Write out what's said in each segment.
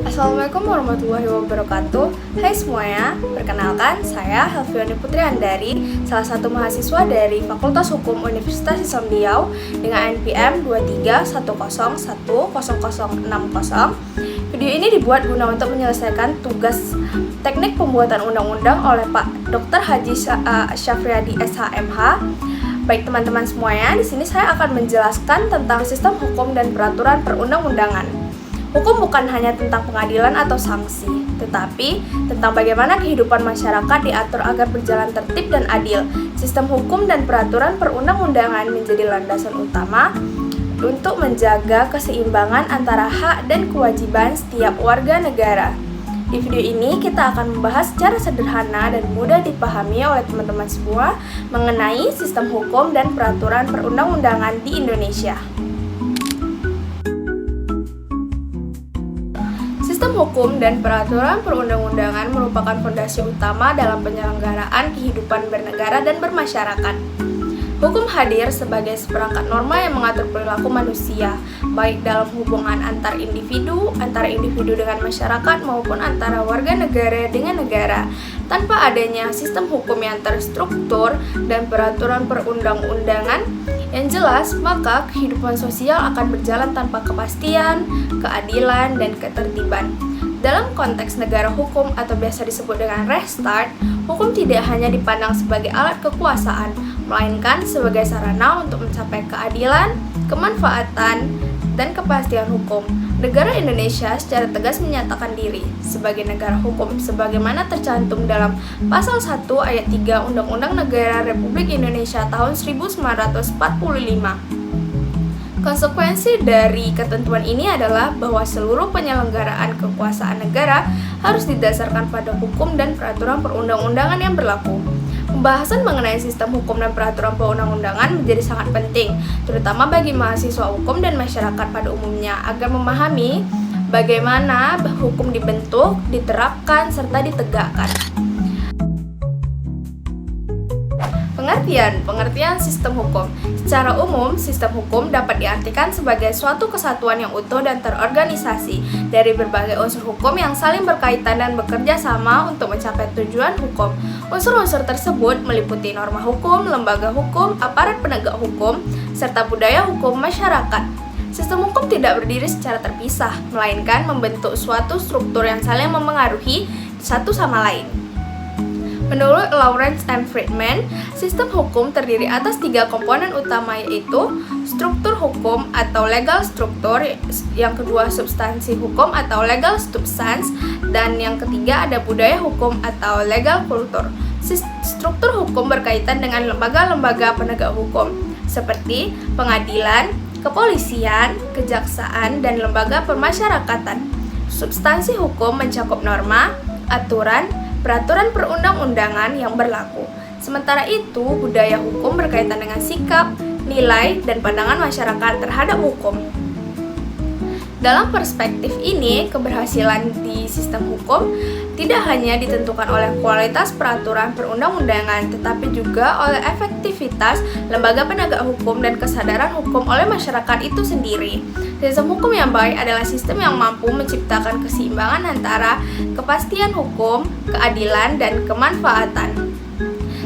Assalamualaikum warahmatullahi wabarakatuh. Hai semuanya, perkenalkan saya Helvioni Putri Andari, salah satu mahasiswa dari Fakultas Hukum Universitas Islam Riau dengan NPM 231010060. Video ini dibuat guna untuk menyelesaikan tugas teknik pembuatan undang-undang oleh Pak Dr. Haji Syafriadi SHMH. Baik teman-teman semuanya, di sini saya akan menjelaskan tentang sistem hukum dan peraturan perundang-undangan. Hukum bukan hanya tentang pengadilan atau sanksi, tetapi tentang bagaimana kehidupan masyarakat diatur agar berjalan tertib dan adil. Sistem hukum dan peraturan perundang-undangan menjadi landasan utama untuk menjaga keseimbangan antara hak dan kewajiban setiap warga negara. Di video ini kita akan membahas secara sederhana dan mudah dipahami oleh teman-teman semua mengenai sistem hukum dan peraturan perundang-undangan di Indonesia. Sistem hukum dan peraturan perundang-undangan merupakan fondasi utama dalam penyelenggaraan kehidupan bernegara dan bermasyarakat. Hukum hadir sebagai seperangkat norma yang mengatur perilaku manusia, baik dalam hubungan antar individu dengan masyarakat maupun antara warga negara dengan negara. Tanpa adanya sistem hukum yang terstruktur dan peraturan perundang-undangan yang jelas, maka kehidupan sosial akan berjalan tanpa kepastian, keadilan, dan ketertiban. Dalam konteks negara hukum atau biasa disebut dengan restart, hukum tidak hanya dipandang sebagai alat kekuasaan, melainkan sebagai sarana untuk mencapai keadilan, kemanfaatan, dan kepastian hukum. Negara Indonesia secara tegas menyatakan diri sebagai negara hukum sebagaimana tercantum dalam Pasal 1 Ayat 3 Undang-Undang Negara Republik Indonesia tahun 1945. Konsekuensi dari ketentuan ini adalah bahwa seluruh penyelenggaraan kekuasaan negara harus didasarkan pada hukum dan peraturan perundang-undangan yang berlaku. Pembahasan mengenai sistem hukum dan peraturan perundang-undangan menjadi sangat penting, terutama bagi mahasiswa hukum dan masyarakat pada umumnya, agar memahami bagaimana hukum dibentuk, diterapkan, serta ditegakkan. Pengertian sistem hukum. Secara umum, sistem hukum dapat diartikan sebagai suatu kesatuan yang utuh dan terorganisasi dari berbagai unsur hukum yang saling berkaitan dan bekerja sama untuk mencapai tujuan hukum. Unsur-unsur tersebut meliputi norma hukum, lembaga hukum, aparat penegak hukum, serta budaya hukum masyarakat. Sistem hukum tidak berdiri secara terpisah, melainkan membentuk suatu struktur yang saling memengaruhi satu sama lain. Menurut Lawrence M. Friedman, sistem hukum terdiri atas 3 komponen utama, yaitu struktur hukum atau legal structure, yang kedua substansi hukum atau legal substance, dan yang ketiga ada budaya hukum atau legal culture. Struktur hukum berkaitan dengan lembaga-lembaga penegak hukum seperti pengadilan, kepolisian, kejaksaan, dan lembaga permasyarakatan. Substansi hukum mencakup norma, aturan, peraturan perundang-undangan yang berlaku. Sementara itu, budaya hukum berkaitan dengan sikap, nilai, dan pandangan masyarakat terhadap hukum. Dalam perspektif ini, keberhasilan di sistem hukum tidak hanya ditentukan oleh kualitas peraturan perundang-undangan, tetapi juga oleh efektivitas lembaga penegak hukum dan kesadaran hukum oleh masyarakat itu sendiri. Sistem hukum yang baik adalah sistem yang mampu menciptakan keseimbangan antara kepastian hukum, keadilan, dan kemanfaatan.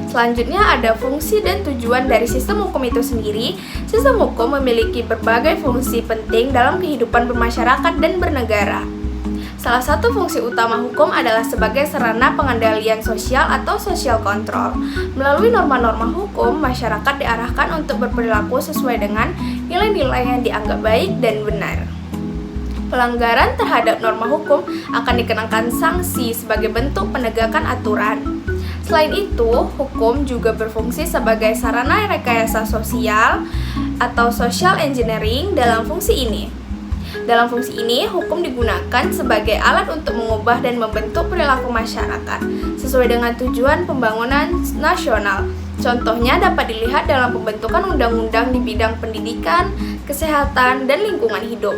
Selanjutnya ada fungsi dan tujuan dari sistem hukum itu sendiri. Sistem hukum memiliki berbagai fungsi penting dalam kehidupan bermasyarakat dan bernegara. Salah satu fungsi utama hukum adalah sebagai sarana pengendalian sosial atau social control. Melalui norma-norma hukum, masyarakat diarahkan untuk berperilaku sesuai dengan nilai-nilai yang dianggap baik dan benar. Pelanggaran terhadap norma hukum akan dikenakan sanksi sebagai bentuk penegakan aturan. Selain itu, hukum juga berfungsi sebagai sarana rekayasa sosial atau social engineering dalam fungsi ini. Dalam fungsi ini, hukum digunakan sebagai alat untuk mengubah dan membentuk perilaku masyarakat sesuai dengan tujuan pembangunan nasional. Contohnya dapat dilihat dalam pembentukan undang-undang di bidang pendidikan, kesehatan, dan lingkungan hidup.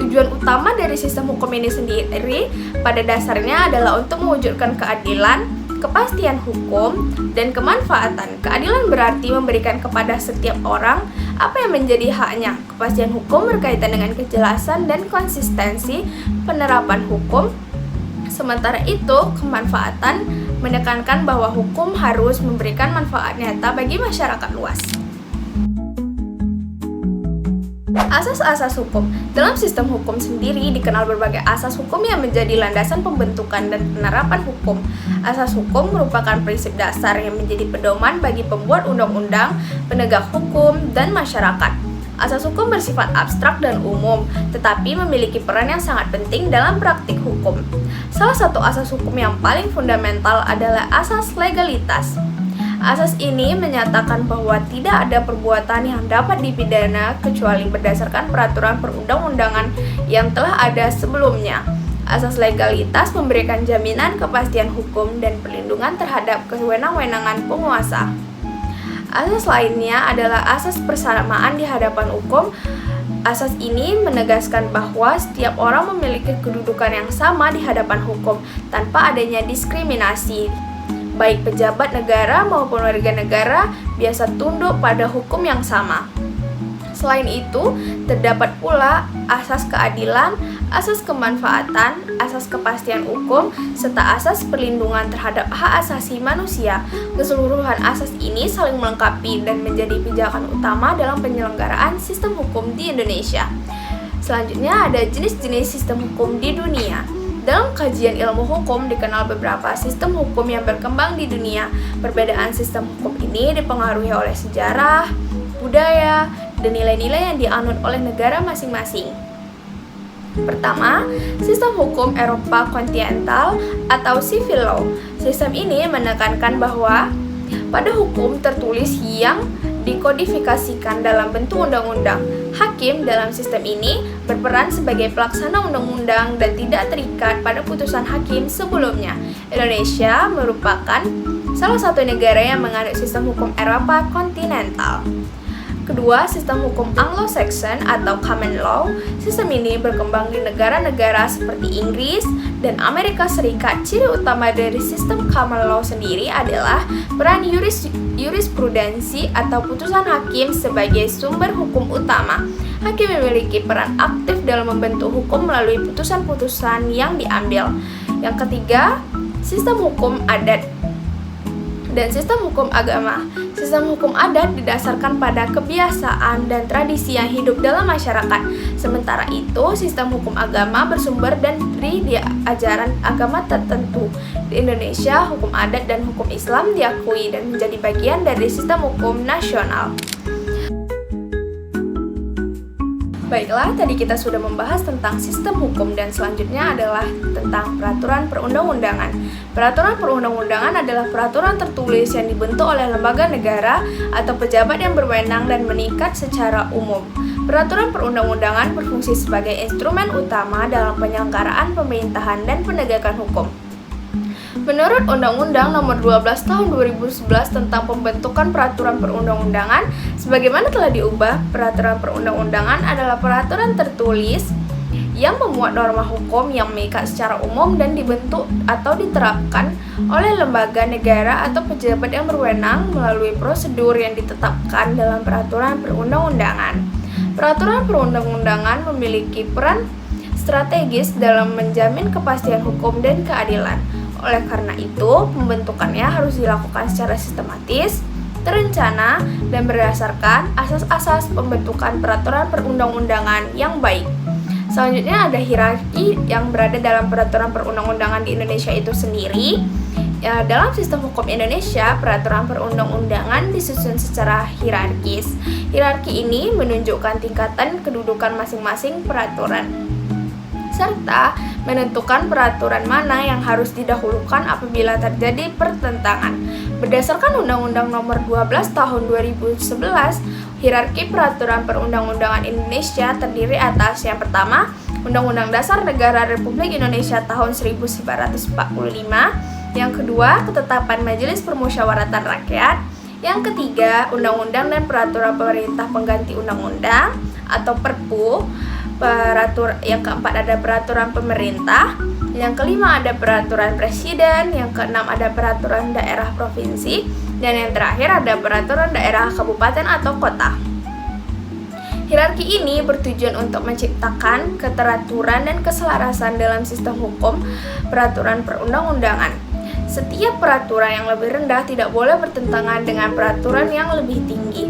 Tujuan utama dari sistem hukum ini sendiri pada dasarnya adalah untuk mewujudkan keadilan, kepastian hukum, dan kemanfaatan. Keadilan berarti memberikan kepada setiap orang apa yang menjadi haknya. Kepastian hukum berkaitan dengan kejelasan dan konsistensi penerapan hukum. Sementara itu, kemanfaatan menekankan bahwa hukum harus memberikan manfaat nyata bagi masyarakat luas. Asas-asas hukum. Dalam sistem hukum sendiri dikenal berbagai asas hukum yang menjadi landasan pembentukan dan penerapan hukum. Asas hukum merupakan prinsip dasar yang menjadi pedoman bagi pembuat undang-undang, penegak hukum, dan masyarakat. Asas hukum bersifat abstrak dan umum, tetapi memiliki peran yang sangat penting dalam praktik hukum. Salah satu asas hukum yang paling fundamental adalah asas legalitas. Asas ini menyatakan bahwa tidak ada perbuatan yang dapat dipidana kecuali berdasarkan peraturan perundang-undangan yang telah ada sebelumnya. Asas legalitas memberikan jaminan kepastian hukum dan perlindungan terhadap kewenang-wenangan penguasa. Asas lainnya adalah asas persamaan di hadapan hukum. Asas ini menegaskan bahwa setiap orang memiliki kedudukan yang sama di hadapan hukum tanpa adanya diskriminasi. Baik pejabat negara maupun warga negara biasa tunduk pada hukum yang sama. Selain itu, terdapat pula asas keadilan, asas kemanfaatan, asas kepastian hukum, serta asas perlindungan terhadap hak asasi manusia. Keseluruhan asas ini saling melengkapi dan menjadi pijakan utama dalam penyelenggaraan sistem hukum di Indonesia. Selanjutnya ada jenis-jenis sistem hukum di dunia. Dalam kajian ilmu hukum dikenal beberapa sistem hukum yang berkembang di dunia. Perbedaan sistem hukum ini dipengaruhi oleh sejarah, budaya, dan nilai-nilai yang dianut oleh negara masing-masing. Pertama, sistem hukum Eropa kontinental atau civil law. Sistem ini menekankan bahwa pada hukum tertulis yang dikodifikasikan dalam bentuk undang-undang. Hakim dalam sistem ini berperan sebagai pelaksana undang-undang dan tidak terikat pada putusan hakim sebelumnya. Indonesia merupakan salah satu negara yang menganut sistem hukum Eropa kontinental. Kedua, sistem hukum Anglo-Saxon atau common law. Sistem ini berkembang di negara-negara seperti Inggris dan Amerika Serikat. Ciri utama dari sistem common law sendiri adalah peran jurisprudensi atau putusan hakim sebagai sumber hukum utama. Hakim memiliki peran aktif dalam membentuk hukum melalui putusan-putusan yang diambil. Yang ketiga, sistem hukum adat dan sistem hukum agama. Sistem hukum adat didasarkan pada kebiasaan dan tradisi yang hidup dalam masyarakat. Sementara itu, sistem hukum agama bersumber dari ajaran agama tertentu. Di Indonesia, hukum adat dan hukum Islam diakui dan menjadi bagian dari sistem hukum nasional. Baiklah, tadi kita sudah membahas tentang sistem hukum dan selanjutnya adalah tentang peraturan perundang-undangan. Peraturan perundang-undangan adalah peraturan tertulis yang dibentuk oleh lembaga negara atau pejabat yang berwenang dan mengikat secara umum. Peraturan perundang-undangan berfungsi sebagai instrumen utama dalam penyelenggaraan pemerintahan dan penegakan hukum. Menurut Undang-Undang Nomor 12 Tahun 2011 tentang pembentukan peraturan perundang-undangan, sebagaimana telah diubah, peraturan perundang-undangan adalah peraturan tertulis yang memuat norma hukum yang mengikat secara umum dan dibentuk atau diterapkan oleh lembaga negara atau pejabat yang berwenang melalui prosedur yang ditetapkan dalam peraturan perundang-undangan. Peraturan perundang-undangan memiliki peran strategis dalam menjamin kepastian hukum dan keadilan. Oleh karena itu, pembentukannya harus dilakukan secara sistematis, terencana, dan berdasarkan asas-asas pembentukan peraturan perundang-undangan yang baik. Selanjutnya ada hierarki yang berada dalam peraturan perundang-undangan di Indonesia itu sendiri. Dalam sistem hukum Indonesia, peraturan perundang-undangan disusun secara hierarkis. Hierarki ini menunjukkan tingkatan kedudukan masing-masing peraturan, serta menentukan peraturan mana yang harus didahulukan apabila terjadi pertentangan. Berdasarkan Undang-Undang Nomor 12 Tahun 2011, hierarki peraturan perundang-undangan Indonesia terdiri atas yang pertama, Undang-Undang Dasar Negara Republik Indonesia tahun 1945, yang kedua, Ketetapan Majelis Permusyawaratan Rakyat, yang ketiga, Undang-Undang dan Peraturan Pemerintah Pengganti Undang-Undang atau Perpu, Yang keempat ada peraturan pemerintah. Yang kelima ada peraturan presiden. Yang keenam ada peraturan daerah provinsi. Dan yang terakhir ada peraturan daerah kabupaten atau kota. Hierarki ini bertujuan untuk menciptakan keteraturan dan keselarasan dalam sistem hukum peraturan perundang-undangan. Setiap peraturan yang lebih rendah tidak boleh bertentangan dengan peraturan yang lebih tinggi.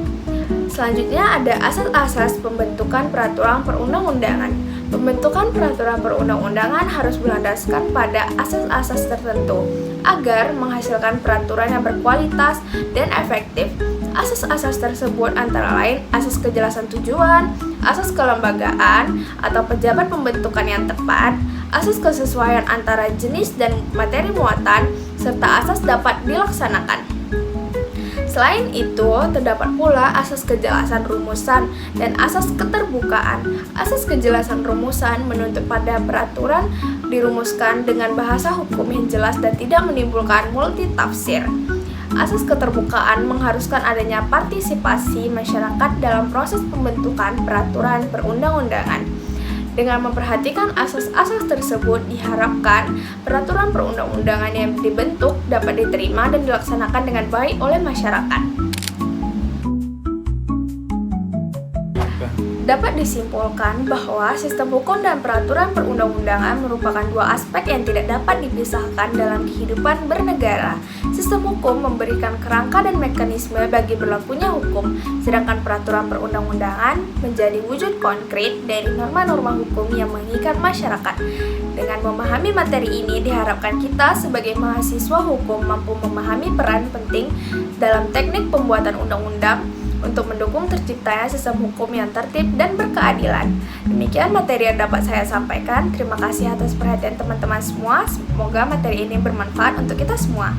Selanjutnya ada asas-asas pembentukan peraturan perundang-undangan. Pembentukan peraturan perundang-undangan harus berlandaskan pada asas-asas tertentu agar menghasilkan peraturan yang berkualitas dan efektif. Asas-asas tersebut antara lain asas kejelasan tujuan, asas kelembagaan atau pejabat pembentukan yang tepat, asas kesesuaian antara jenis dan materi muatan, serta asas dapat dilaksanakan. Selain itu, terdapat pula asas kejelasan rumusan dan asas keterbukaan. Asas kejelasan rumusan menuntut pada peraturan dirumuskan dengan bahasa hukum yang jelas dan tidak menimbulkan multitafsir. Asas keterbukaan mengharuskan adanya partisipasi masyarakat dalam proses pembentukan peraturan perundang-undangan. Dengan memperhatikan asas-asas tersebut, diharapkan peraturan perundang-undangan yang dibentuk dapat diterima dan dilaksanakan dengan baik oleh masyarakat. Dapat disimpulkan bahwa sistem hukum dan peraturan perundang-undangan merupakan dua aspek yang tidak dapat dipisahkan dalam kehidupan bernegara. Sistem hukum memberikan kerangka dan mekanisme bagi berlakunya hukum, sedangkan peraturan perundang-undangan menjadi wujud konkret dari norma-norma hukum yang mengikat masyarakat. Dengan memahami materi ini, diharapkan kita sebagai mahasiswa hukum mampu memahami peran penting dalam teknik pembuatan undang-undang untuk mendukung terciptanya sistem hukum yang tertib dan berkeadilan. Demikian materi yang dapat saya sampaikan. Terima kasih atas perhatian teman-teman semua. Semoga materi ini bermanfaat untuk kita semua.